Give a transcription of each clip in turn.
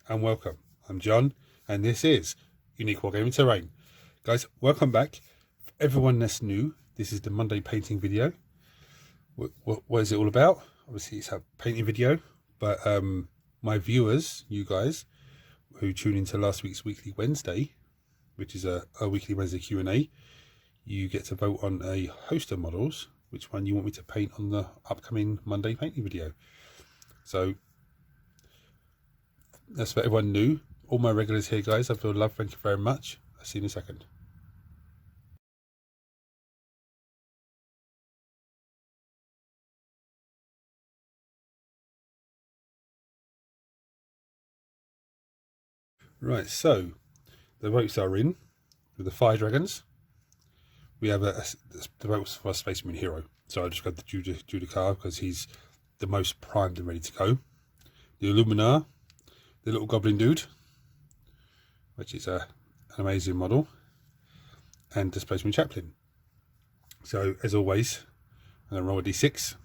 and welcome. I'm John, and this is Unique Wargaming Terrain. Guys, welcome back. For everyone that's new, this is the Monday painting video. What is it all about? Obviously, it's a painting video, but my viewers, you guys, who tuned into last week's Weekly Wednesday, which is a Weekly Wednesday Q&A, you get to vote on a host of models, which one you want me to paint on the upcoming Monday painting video. So that's for everyone new. All my regulars here, guys, I feel love. Thank you very much. I'll see you in a second. Right, so the votes are in with the Fire Dragons. We have the votes for a Space Marine hero. So I just got the Judicar because he's the most primed and ready to go. The Illuminar, the little goblin dude, which is an amazing model, and the Space Marine Chaplain. So as always, I'm going to roll a d6.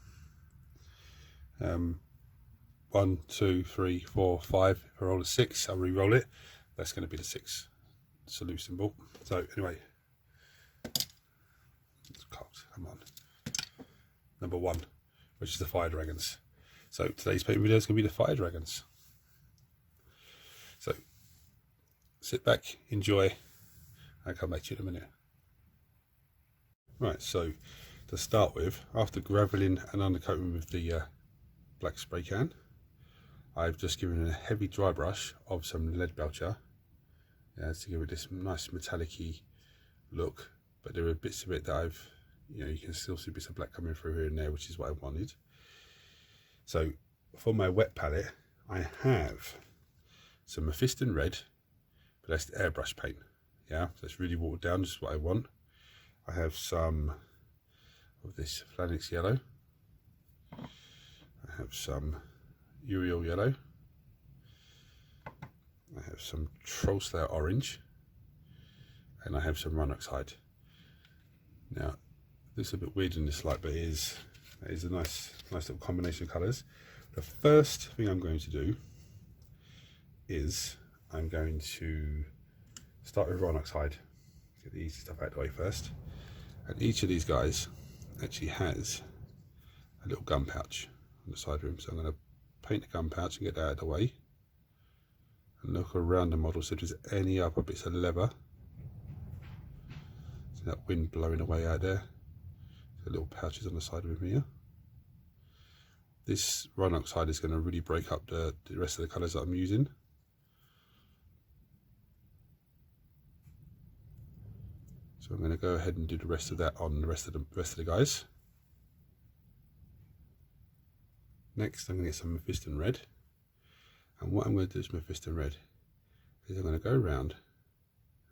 1, 2, 3, 4, 5. If I roll a 6, I'll re-roll it. That's going to be the 6 salute symbol. So anyway, it's cocked. Come on. Number 1, which is the Fire Dragons. So today's painting video is going to be the Fire Dragons. So sit back, enjoy. I'll come back to you in a minute. Right, so to start with, after graveling and undercoating with the black spray can, I've just given it a heavy dry brush of some lead belcher, to give it this nice metallic-y look. But there are bits of it that you can still see bits of black coming through here and there, which is what I wanted. So for my wet palette, I have some Piston Red, but that's the airbrush paint. Yeah, so it's really watered down, just what I want. I have some of this Flanix yellow. I have some Uriel yellow. I have some Troll Slayer orange, and I have some Run Oxide. Now, this is a bit weird in this light, but it is a nice little combination of colours. The first thing I'm going to do is I'm going to start with Run Oxide. Get the easy stuff out of the way first. And each of these guys actually has a little gun pouch on the side of him. So I'm going to paint the gun pouch and get that out of the way. And look around the model, so if there's any other bits of leather. See that wind blowing away out there? The little pouches on the side of him here. This Run Oxide is going to really break up the rest of the colours that I'm using. So I'm going to go ahead and do the rest of that on the rest of the guys. Next, I'm going to get some Piston Red. And what I'm going to do with my Piston Red is I'm going to go around.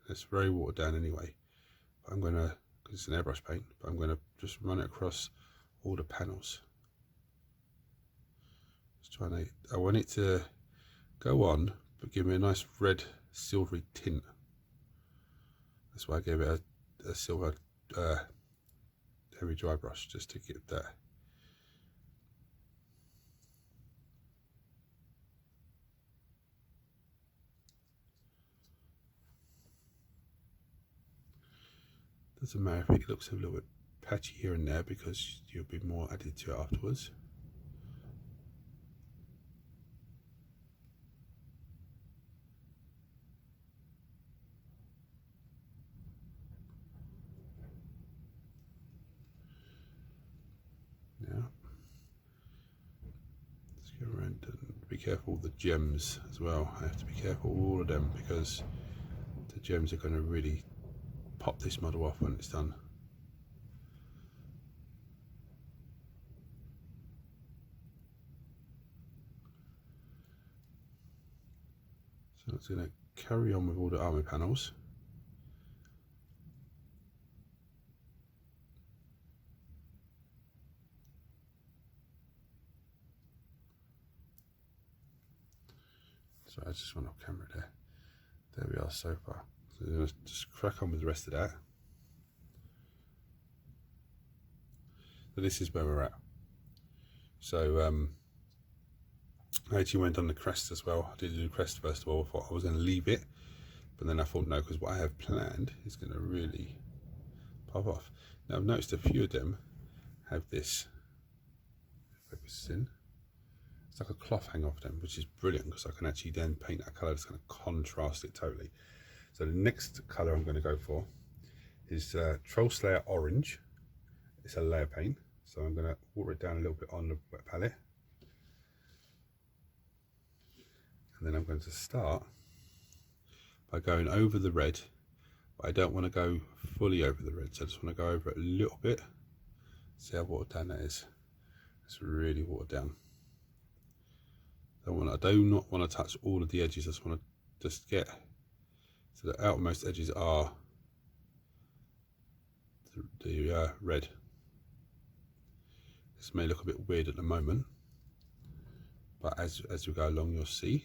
It's very watered down anyway. But I'm going to, because it's an airbrush paint, but I'm going to just run it across all the panels. I want it to go on, but give me a nice red silvery tint. That's why I gave it a silver heavy dry brush, just to get that. Doesn't matter if it looks a little bit patchy here and there, because you'll be more added to it afterwards. Now, let's go around and be careful of the gems as well. I have to be careful of all of them, because the gems are going to really pop this model off when it's done. So it's going to carry on with all the armor panels. So I just went off camera there. There we are so far. So we're going to just crack on with the rest of that. So this is where we're at. So I actually went on the crest as well. I did do the crest first of all. I thought I was going to leave it, but then I thought no, because what I have planned is going to really pop off. Now I've noticed a few of them have this, focus in, it's like a cloth hang off them, which is brilliant because I can actually then paint that colour that's going to contrast it totally. So the next colour I'm going to go for is Troll Slayer Orange. It's a layer paint, so I'm going to water it down a little bit on the wet palette. And then I'm going to start by going over the red, but I don't want to go fully over the red, so I just want to go over it a little bit. See how watered down that is. It's really watered down. I do not want to touch all of the edges. I just want to just get so the outermost edges are the red. This may look a bit weird at the moment, but as we go along, you'll see.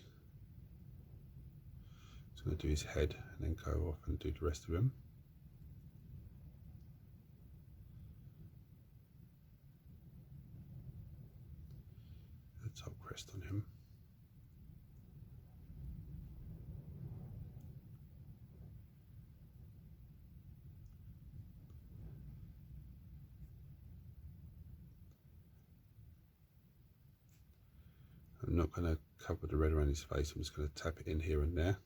Just going to do his head and then go off and do the rest of him. The top crest on him. I'm not going to cover the red around his face, I'm just going to tap it in here and there,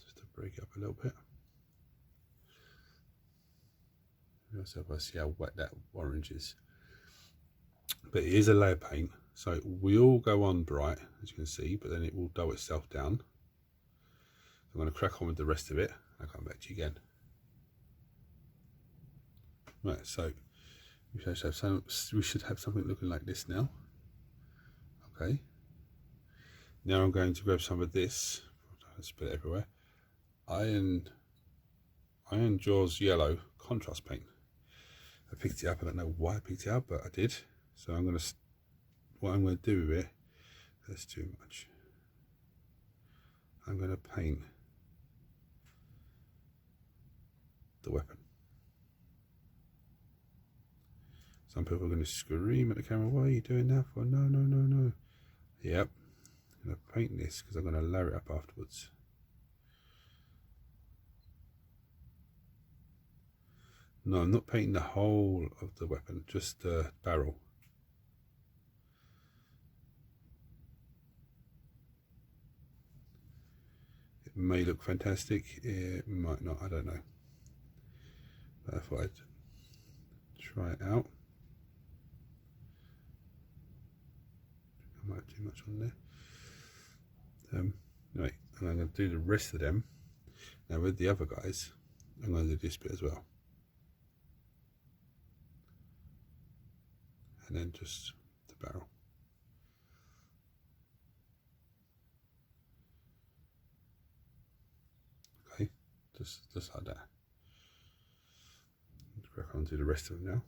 just to break it up a little bit. So if I see how wet that orange is. But it is a layer paint, so it will go on bright, as you can see, but then it will dull itself down. So I'm going to crack on with the rest of it, and I'll come back to you again. Right, so we should have something looking like this now. Okay, now I'm going to grab some of this, spit it everywhere, Iron Jaws Yellow contrast paint. I picked it up, I don't know why I picked it up, but I did. So what I'm going to do with it, that's too much. I'm going to paint the weapon. Some people are going to scream at the camera, what are you doing that for? No, no, no, no. Yep, I'm going to paint this because I'm going to layer it up afterwards. No, I'm not painting the whole of the weapon, just the barrel. It may look fantastic, it might not, I don't know. But I thought I'd try it out. I might have too much on there. Anyway, and I'm going to do the rest of them. Now with the other guys, I'm going to do this bit as well. And then just the barrel. Okay, just like that. Let's crack on to the rest of them now.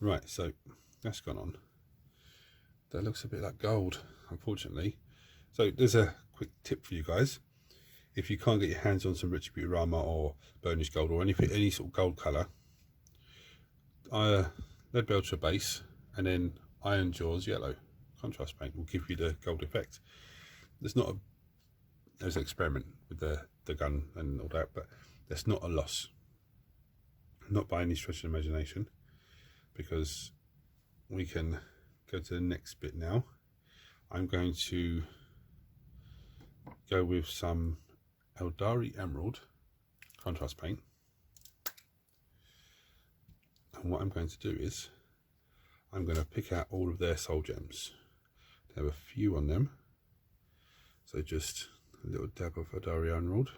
Right, so that's gone on. That looks a bit like gold, unfortunately. So there's a quick tip for you guys. If you can't get your hands on some Retributorama or burnished gold or anything, any sort of gold colour, lead belcher base and then Iron Jaws Yellow contrast paint will give you the gold effect. There's an experiment with the gun and all that, but that's not a loss. Not by any stretch of the imagination, because we can go to the next bit now. I'm going to go with some Aeldari Emerald contrast paint, and what I'm going to do is I'm going to pick out all of their soul gems. They have a few on them, so just a little dab of Aeldari Emerald.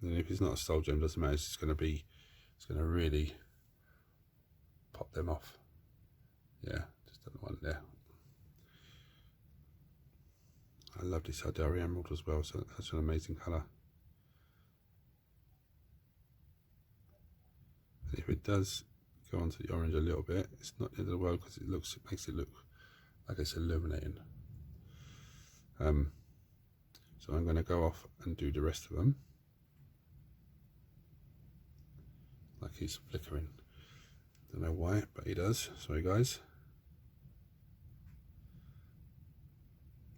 And if it's not a soul gem, doesn't matter, it's going to really pop them off. Yeah, just that one there. I love this Aeldari Emerald as well, so that's an amazing colour. And if it does go onto the orange a little bit, it's not the end of the world, because it makes it look like it's illuminating. So I'm going to go off and do the rest of them, like he's flickering. Don't know why, but he does. Sorry guys.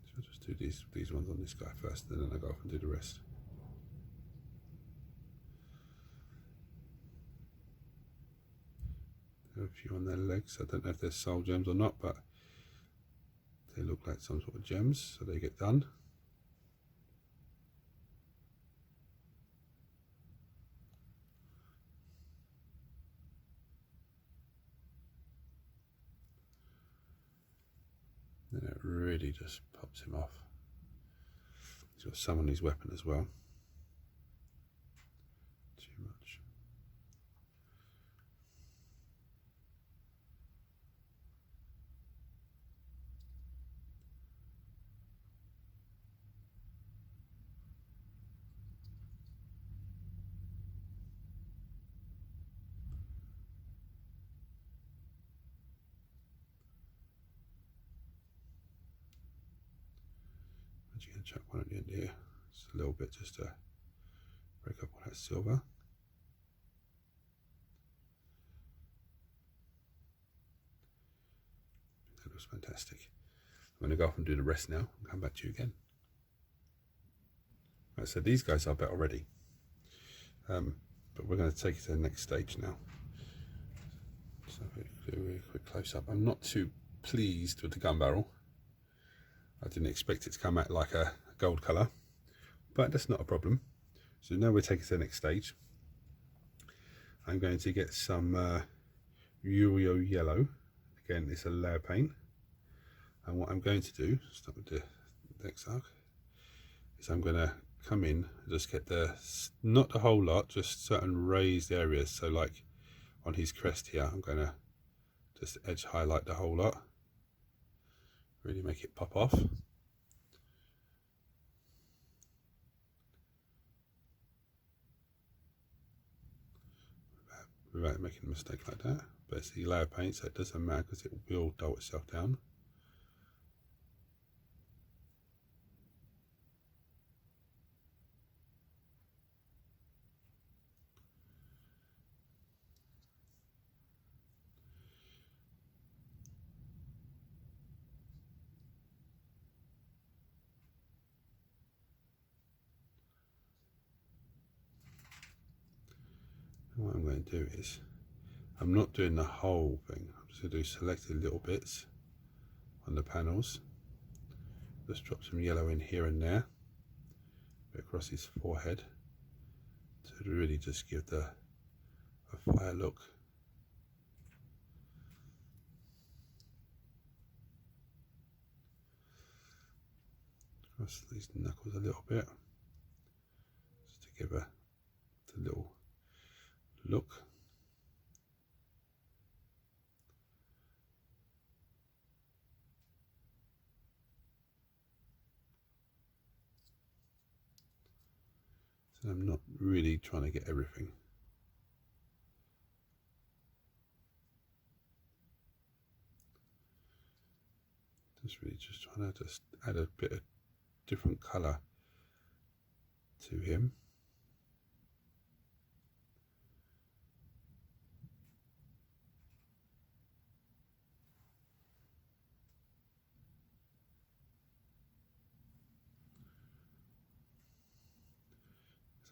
So I'll just do these ones on this guy first, and then I go off and do the rest. There are a few on their legs. I don't know if they're soul gems or not, but they look like some sort of gems, so they get done. Then it really just pops him off. He's got some on his weapon as well. Too much. You can chuck one at the end here, just a little bit, just to break up all that silver. That looks fantastic. I'm going to go off and do the rest now and come back to you again. Right, so these guys are about ready, but we're going to take it to the next stage now. So do a quick close up. I'm not too pleased with the gun barrel. I didn't expect it to come out like a gold colour, but that's not a problem. So now we're taking to the next stage. I'm going to get some Urio yellow. Again, it's a layer paint. And what I'm going to do, start with the next arc, is I'm going to come in and just get not the whole lot, just certain raised areas. So like on his crest here, I'm going to just edge highlight the whole lot. Really make it pop off. Without making a mistake like that. But it's the layer paint, so it doesn't matter because it will dull itself down. What I'm going to do is, I'm not doing the whole thing, I'm just going to do selected little bits on the panels. Just drop some yellow in here and there, a bit across his forehead, to really just give a fire look. Across these knuckles a little bit, just to give the little look. So I'm not really trying to get everything. Just trying to add a bit of different colour to him.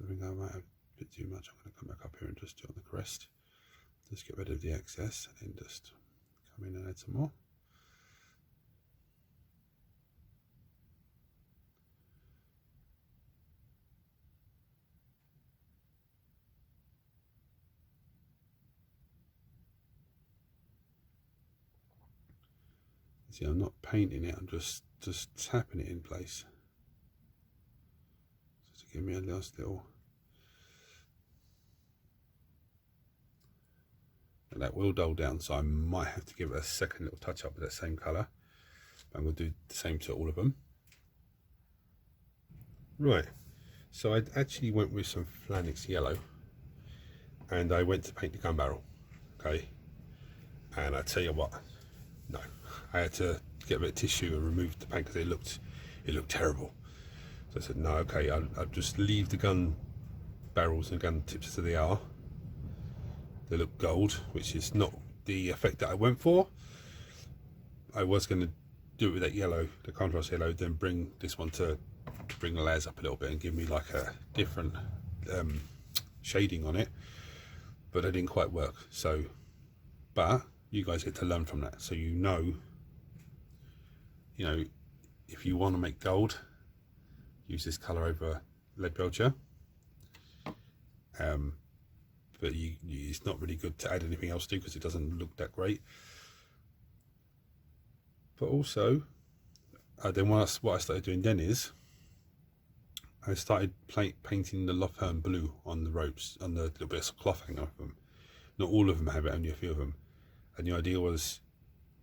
I think I might have a bit too much. I'm going to come back up here and just do it on the crest. Just get rid of the excess and then just come in and add some more. See, I'm not painting it, I'm just tapping it in place. Just to give me a last little. And that will dull down, so I might have to give it a second little touch up with that same colour. I'm going to do the same to all of them. Right, so I actually went with some Flanix yellow, and I went to paint the gun barrel. Okay, and I tell you what, no, I had to get a bit of tissue and remove the paint because it looked terrible. So I said, no, okay, I'll just leave the gun barrels and gun tips as they are. They look gold, which is not the effect that I went for. I was going to do it with that yellow, the contrast yellow, then bring this one to bring the layers up a little bit and give me like a different shading on it, but it didn't quite work. So, but you guys get to learn from that, so you know, if you want to make gold, use this color over lead belcher. But it's not really good to add anything else to because it doesn't look that great. But also, then what I started doing then is I started painting the Lothern blue on the ropes, on the little bits of cloth hanging off them. Not all of them have it, only a few of them. And the idea was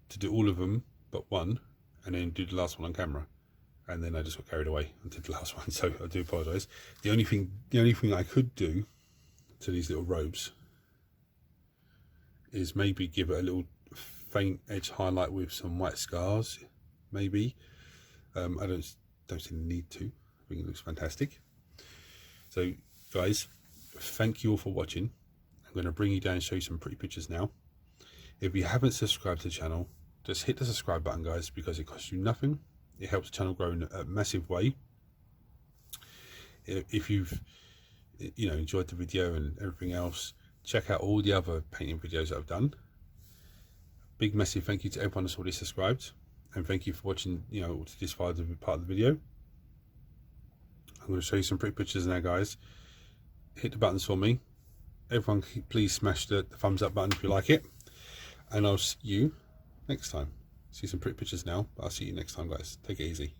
to do all of them but one, and then do the last one on camera. And then I just got carried away and did the last one, so I do apologise. The only thing I could do to these little robes is maybe give it a little faint edge highlight with some white scars, maybe. I don't see the need to. I think it looks fantastic. So guys, thank you all for watching. I'm going to bring you down and show you some pretty pictures now. If you haven't subscribed to the channel, just hit the subscribe button, guys, because it costs you nothing. It helps the channel grow in a massive way. If you've enjoyed the video and everything else, check out all the other painting videos that I've done. Big massive thank you to everyone that's already subscribed, and thank you for watching to this part of the video. I'm going to show you some pretty pictures now, guys. Hit the buttons for me. Everyone please smash the thumbs up button if you like it, and I'll see you next time. See some pretty pictures now, but I'll see you next time, guys. Take it easy.